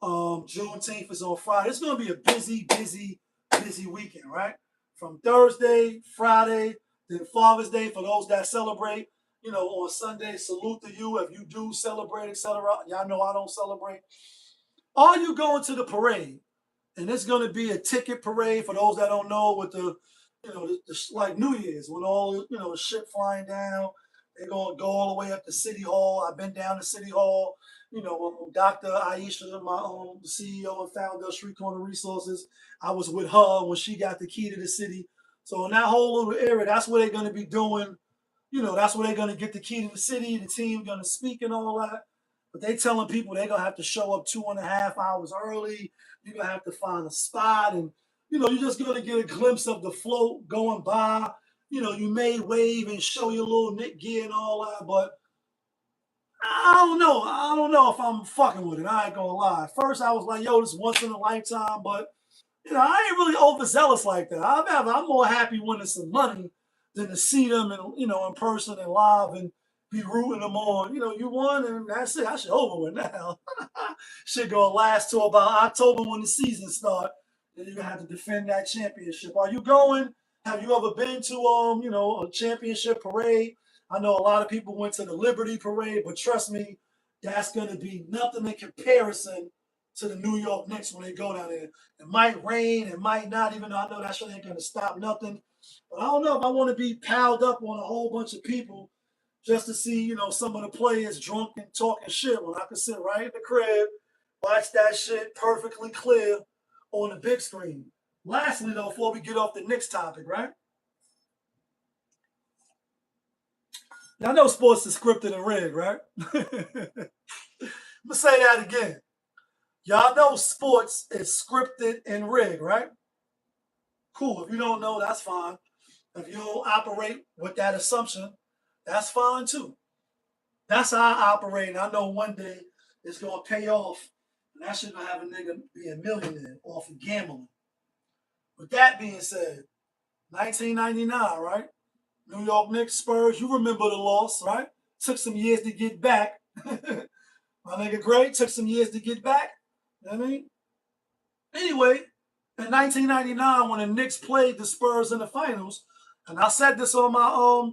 Juneteenth is on Friday. It's going to be a busy, busy, busy weekend, right? From Thursday, Friday, then Father's Day for those that celebrate. On Sunday, salute to you if you do celebrate, etc. Y'all know I don't celebrate. Are you going to the parade? And it's going to be a ticket parade for those that don't know, with like New Year's, when all, the shit flying down. They're going to go all the way up to City Hall. I've been down to City Hall. Dr. Aisha, my CEO and founder of Street Corner Resources, I was with her when she got the key to the city. So in that whole little area, that's where they're going to be doing, that's where they're going to get the key to the city. The team going to speak and all that. But they telling people they're going to have to show up 2.5 hours early. You're going to have to find a spot. And, you're just going to get a glimpse of the float going by. You may wave and show your little knit gear and all that, but I don't know. I don't know if I'm fucking with it. I ain't gonna lie. At first, I was like, yo, this is once in a lifetime, but I ain't really overzealous like that. I'm more happy winning some money than to see them in person and live and be rooting them on. You won and that's it. I should over with now. Shit gonna last till about October when the season starts. Then you're gonna have to defend that championship. Are you going? Have you ever been to a championship parade? I know a lot of people went to the Liberty Parade, but trust me, that's gonna be nothing in comparison to the New York Knicks when they go down there. It might rain, it might not, even though I know that shit ain't gonna stop nothing. But I don't know if I want to be piled up on a whole bunch of people just to see, you know, some of the players drunk and talking shit when I can sit right in the crib, watch that shit perfectly clear on the big screen. Lastly, though, before we get off the Knicks topic, right? Y'all know sports is scripted and rigged, right? I'm gonna say that again. Y'all know sports is scripted and rigged, right? Cool. If you don't know, that's fine. If you don't operate with that assumption, that's fine too. That's how I operate. And I know one day it's gonna pay off, and that shit gonna have a nigga be a millionaire off of gambling. With that being said, 1999, right? New York Knicks, Spurs. You remember the loss, right? Took some years to get back. My nigga Gray took some years to get back. You know what I mean? Anyway, in 1999, when the Knicks played the Spurs in the finals, and I said this on my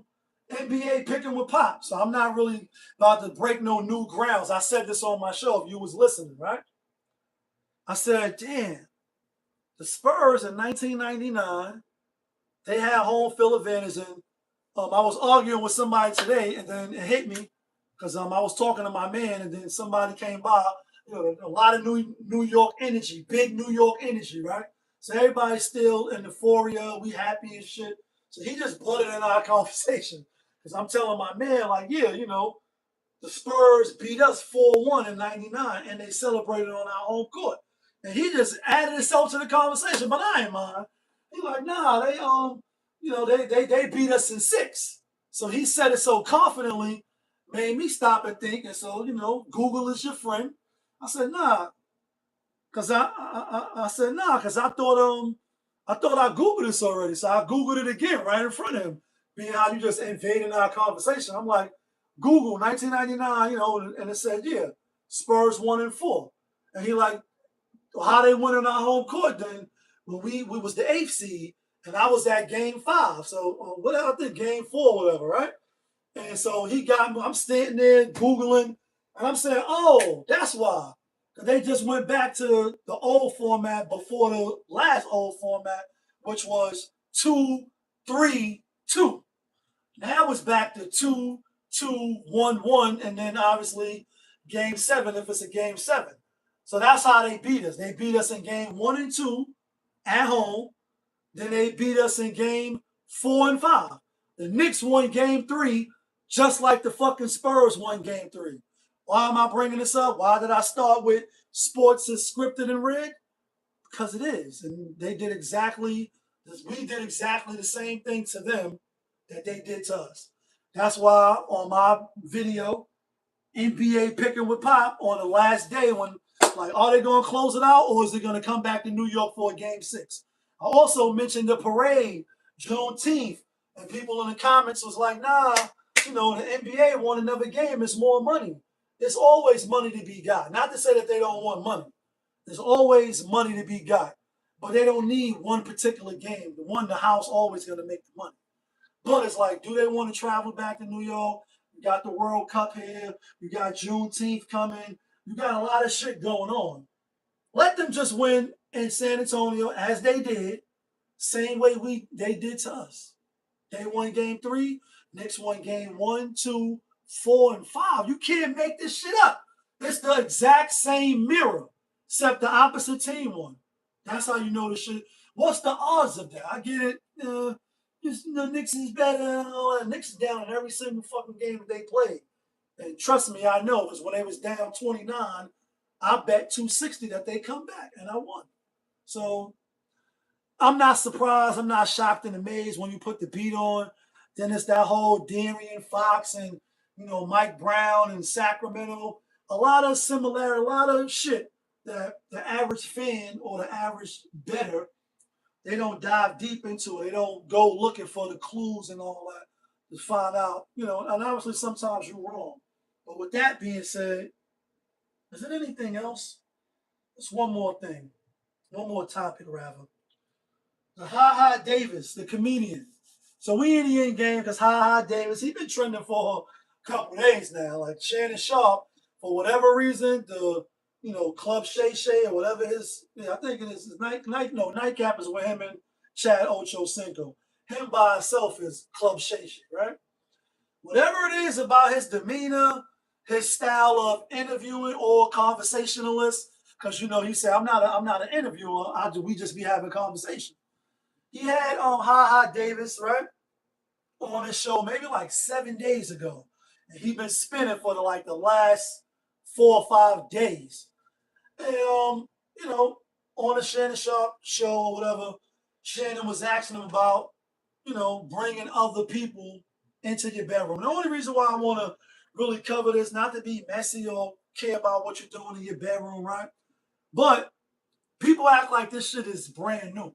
NBA picking with Pop, so I'm not really about to break no new grounds. I said this on my show if you was listening, right? I said, damn, the Spurs in 1999, they had home field advantage, and I was arguing with somebody today, and then it hit me because I was talking to my man, and then somebody came by. You know, a lot of New York energy, big New York energy, right? So everybody's still in euphoria. We happy and shit. So he just butted in our conversation because I'm telling my man, like, yeah, you know, the Spurs beat us 4-1 in '99, and they celebrated on our home court. And he just added himself to the conversation, but I ain't mind. He like, nah, they you know, they beat us in 6. So he said it so confidently, made me stop and think. And so, you know, Google is your friend. I said, nah, because I said, nah, because I thought I Googled this already. So I Googled it again right in front of him. Being how you just invading our conversation. I'm like, Google 1999, you know, and it said, yeah, Spurs 1-4. And he like, well, how they win on our home court then when we was the 8th seed and I was at game 5. So whatever, I think game 4, whatever, right? And so he got me, I'm standing there Googling, and I'm saying, oh, that's why. They just went back to the old format before the last old format, which was 2-3-2. Now it's back to 2-2-1-1, and then obviously game 7 if it's a game 7. So that's how they beat us. They beat us in game 1 and 2 at home. Then they beat us in game 4 and 5. The Knicks won game 3 just like the fucking Spurs won game 3. Why am I bringing this up? Why did I start with sports is scripted and rigged? Because it is. And we did exactly the same thing to them that they did to us. That's why on my video, NBA picking with Pop on the last day when, like, are they going to close it out or is it going to come back to New York for a game 6? I also mentioned the parade, Juneteenth, and people in the comments was like, nah, you know, the NBA won another game. It's more money. There's always money to be got. Not to say that they don't want money. There's always money to be got. But they don't need one particular game. The house always going to make the money. But it's like, do they want to travel back to New York? You got the World Cup here. You got Juneteenth coming. You got a lot of shit going on. Let them just win in San Antonio as they did, same way they did to us. They won game 3. Knicks won game 1, 2, 4, and 5. You can't make this shit up. It's the exact same mirror, except the opposite team won. That's how you know the shit. What's the odds of that? I get it. The Knicks is better and all that. Knicks is down in every single fucking game that they played. And trust me, I know, because when they was down 29, I bet 260 that they come back, and I won. So I'm not surprised. I'm not shocked and amazed when you put the beat on. Then it's that whole De'Aaron Fox and, you know, Mike Brown and Sacramento. A lot of similarity, a lot of shit that the average fan or the average bettor, they don't dive deep into it. They don't go looking for the clues and all that to find out, you know, and obviously sometimes you're wrong. But with that being said, is there anything else? There's one more thing. One more topic, rather. The Ha Davis, the comedian. So we in the end game because Ha Davis, he's been trending for a couple days now. Like Shannon Sharp, for whatever reason, the Club Shay Shay or whatever his, I think it is his Nightcap is with him and Chad Ochocinco. Him by himself is Club Shay Shay, right? Whatever it is about his demeanor, his style of interviewing or conversationalist, because he said, I'm not an interviewer. We just be having conversation. He had Ha Davis, right, on his show maybe like 7 days ago. And he been spinning for the last 4 or 5 days. And on the Shannon Sharp show or whatever, Shannon was asking him about, bringing other people into your bedroom. The only reason why I want to really cover this, not to be messy or care about what you're doing in your bedroom, right? But people act like this shit is brand new.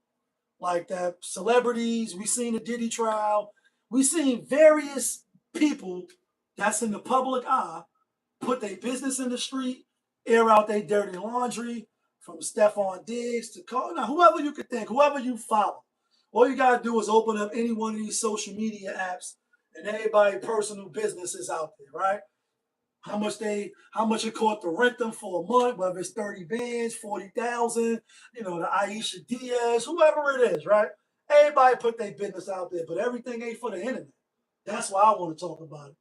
Like that celebrities, we seen the Diddy trial, we seen various people that's in the public eye put their business in the street, air out their dirty laundry, from Stephon Diggs to Now, whoever you could think, whoever you follow. All you gotta do is open up any one of these social media apps, and everybody's personal business is out there, right? How much it cost to rent them for a month, whether it's 30 bands, 40,000, the Aisha Diaz, whoever it is, right? Everybody put their business out there, but everything ain't for the internet. That's why I want to talk about it.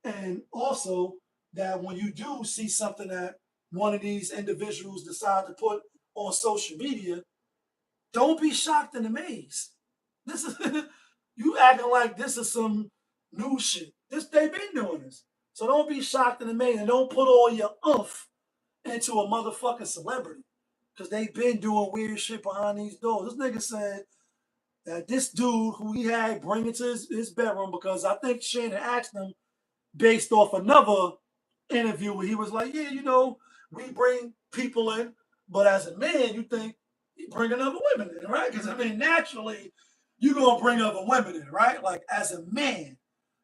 And also that when you do see something that one of these individuals decide to put on social media, don't be shocked and amazed. This is you acting like this is some new shit. They've been doing this. So don't be shocked and amazed, and don't put all your oomph into a motherfucking celebrity. Because they've been doing weird shit behind these doors. This nigga said that this dude who he had bring into his bedroom, because I think Shannon asked him based off another interview where he was like, yeah, we bring people in, but as a man, you think you bringing other women in, right? Because, naturally, you're going to bring other women in, right? Like, as a man,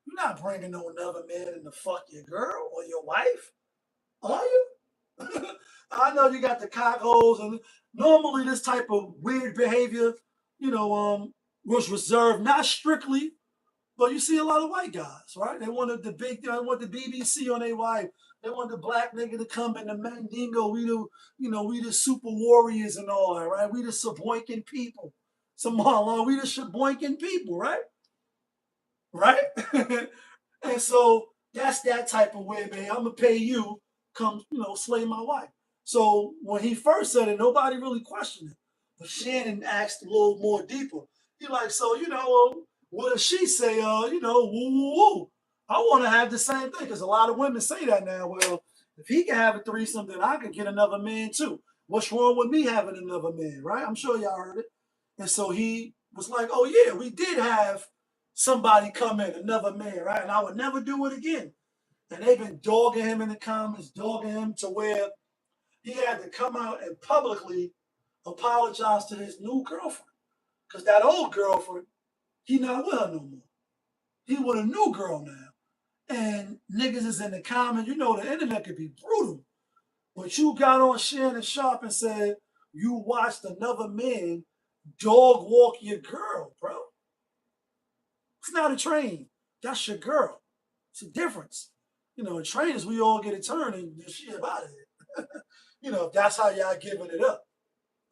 you're not bringing no another man in to fuck your girl or your wife, are you? I know you got the cockholes, and normally this type of weird behavior, was reserved not strictly, but you see a lot of white guys, right? They wanted the BBC on their wife. They want the black nigga to come in the Mandingo. We the super warriors and all that, right? We the Sheboygan people. We the Sheboygan people, right? Right? And so that's that type of way, man. I'm gonna pay you, come, slay my wife. So when he first said it, nobody really questioned it. But Shannon asked a little more deeper. He like, so, what does she say? Woo, woo, woo. I want to have the same thing, because a lot of women say that now. Well, if he can have a threesome, then I can get another man too. What's wrong with me having another man, right? I'm sure y'all heard it. And so he was like, oh yeah, we did have somebody come in, another man, right? And I would never do it again. And they've been dogging him in the comments, dogging him to where he had to come out and publicly apologize to his new girlfriend. Because that old girlfriend, he not with her no more. He with a new girl now. And niggas is in the comments. The internet could be brutal. But you got on Shannon Sharp and said you watched another man dog walk your girl, bro. It's not a train. That's your girl. It's a difference. In trainers, we all get a turn and shit about it. If that's how y'all giving it up.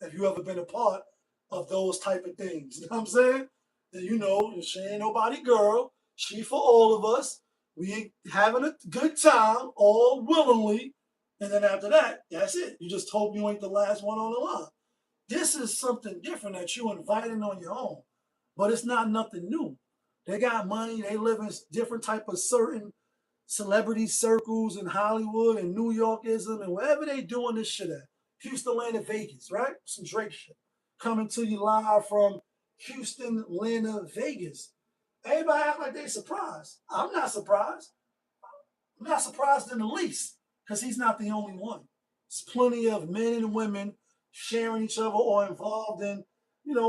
If you ever been a part of those type of things. You know what I'm saying? Then she ain't nobody girl. She for all of us. We having a good time, all willingly. And then after that, that's it. You just hope you ain't the last one on the line. This is something different that you inviting on your own. But it's not nothing new. They got money. They live in different type of certain celebrity circles in Hollywood and New Yorkism and wherever they doing this shit at. Houston, Atlanta, Vegas, right? Some Drake shit. Coming to you live from Houston, Atlanta, Vegas. Everybody act like they surprised. I'm not surprised. I'm not surprised in the least, because he's not the only one. There's plenty of men and women sharing each other or involved in,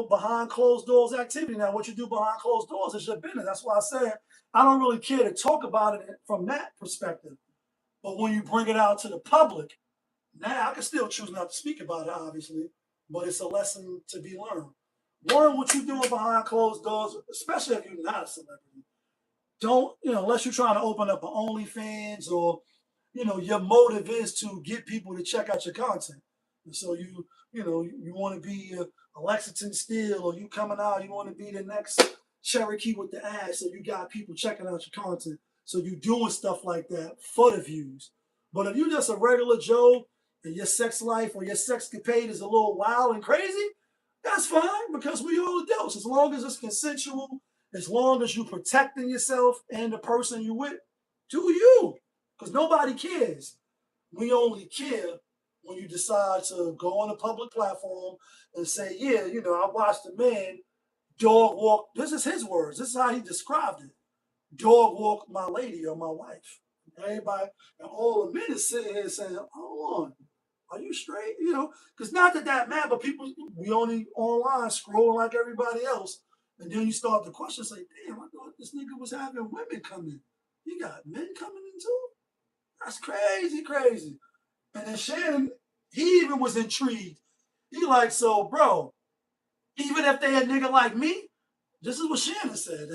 behind closed doors activity. Now, what you do behind closed doors is your business. That's why I said I don't really care to talk about it from that perspective. But when you bring it out to the public, now I can still choose not to speak about it, obviously, but it's a lesson to be learned. Learn what you're doing behind closed doors, especially if you're not a celebrity. Don't, unless you're trying to open up an OnlyFans or your motive is to get people to check out your content. And so you want to be a Lexington Steel, or you coming out, you want to be the next Cherokee with the ass, so you got people checking out your content. So you doing stuff like that for the views. But if you just a regular Joe and your sex life or your sexcapade is a little wild and crazy, that's fine, because we all adults. As long as it's consensual, as long as you protecting yourself and the person you with, do you. Because nobody cares. We only care when you decide to go on a public platform and say, yeah, I watched a man dog walk. This is his words. This is how he described it. Dog walk my lady or my wife. Everybody, and all the men is sitting here saying, hold on, are you straight? Because not that matter, but people, we only online scrolling like everybody else. And then you start to question, say, damn, I thought this nigga was having women come in. He got men coming in too? That's crazy, crazy. And then Shannon, he even was intrigued. He like, so bro, even if they a nigga like me, this is what Shannon said.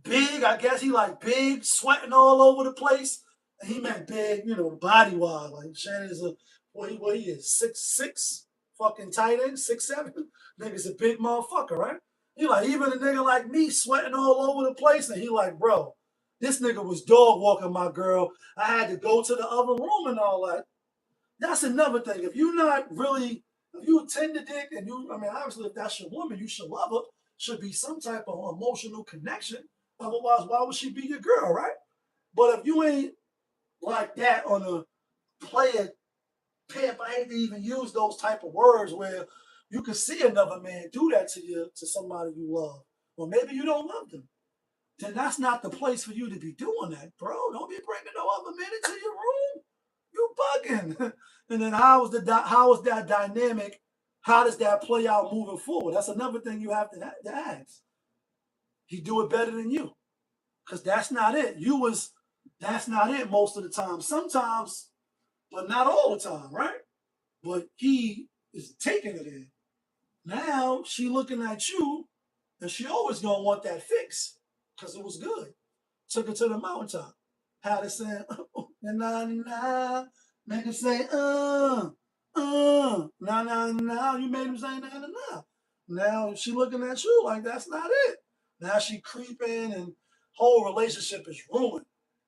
Big, I guess he like big, sweating all over the place. And he meant big, body wise. Like Shannon is what he is, 6'6", fucking tight end, 6'7". Nigga's a big motherfucker, right? He like, even a nigga like me sweating all over the place. And he like, bro, this nigga was dog walking my girl. I had to go to the other room and all that. That's another thing. If you a tender dick and obviously if that's your woman, you should love her. Should be some type of emotional connection. Otherwise, why would she be your girl, right? But if you ain't like that on a player pimp, I hate to even use those type of words where you can see another man do that to somebody you love. Or maybe you don't love them. Then that's not the place for you to be doing that, bro. Don't be bringing no other men into your room. You bugging. And then how is that dynamic? How does that play out moving forward? That's another thing you have to ask. He do it better than you, because that's not it. That's not it most of the time. Sometimes, but not all the time, right? But he is taking it in. Now she looking at you, and she always gonna want that fix because it was good. Took her to the mountaintop. Had her saying, nah, nah. Make her say, nah, nah, nah. You made him say, nah, nah, nah. Now she looking at you like that's not it. Now she creeping, and whole relationship is ruined.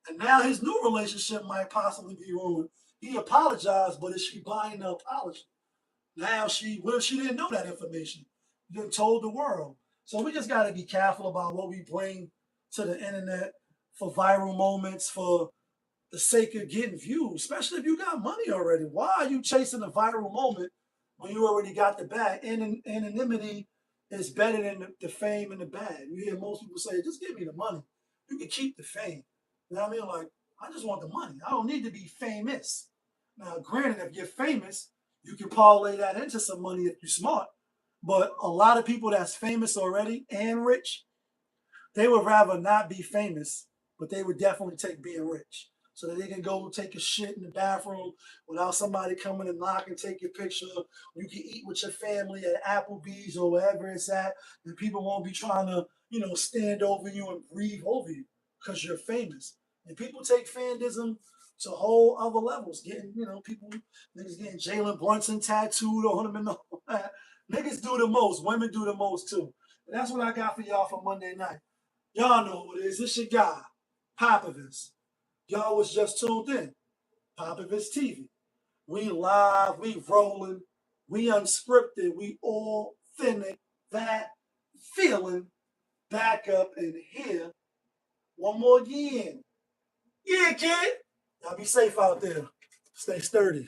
And now his new relationship might possibly be ruined. He apologized, but is she buying the apology? Now what if she didn't know that information? You done told the world. So we just got to be careful about what we bring to the internet for viral moments, for the sake of getting views, especially if you got money already. Why are you chasing a viral moment when you already got the bag? Anonymity is better than the fame and the bag. You hear most people say, just give me the money. You can keep the fame. You know what I mean? Like, I just want the money. I don't need to be famous. Now, granted, if you're famous, you can parlay that into some money if you're smart. But a lot of people that's famous already and rich, they would rather not be famous, but they would definitely take being rich, so that they can go take a shit in the bathroom without somebody coming and knock and take your picture. You can eat with your family at Applebee's or wherever it's at, and people won't be trying to, stand over you and breathe over you because you're famous. And people take fandism to whole other levels. Getting, niggas getting Jalen Brunson tattooed on them and all that. Niggas do the most. Women do the most too. But that's what I got for y'all for Monday night. Y'all know who it is. It's your guy, Popovich. Y'all was just tuned in. Popovich TV. We live, we rolling, we unscripted, we authentic, that feeling back up in here. One more again. Yeah, kid. Y'all be safe out there. Stay sturdy.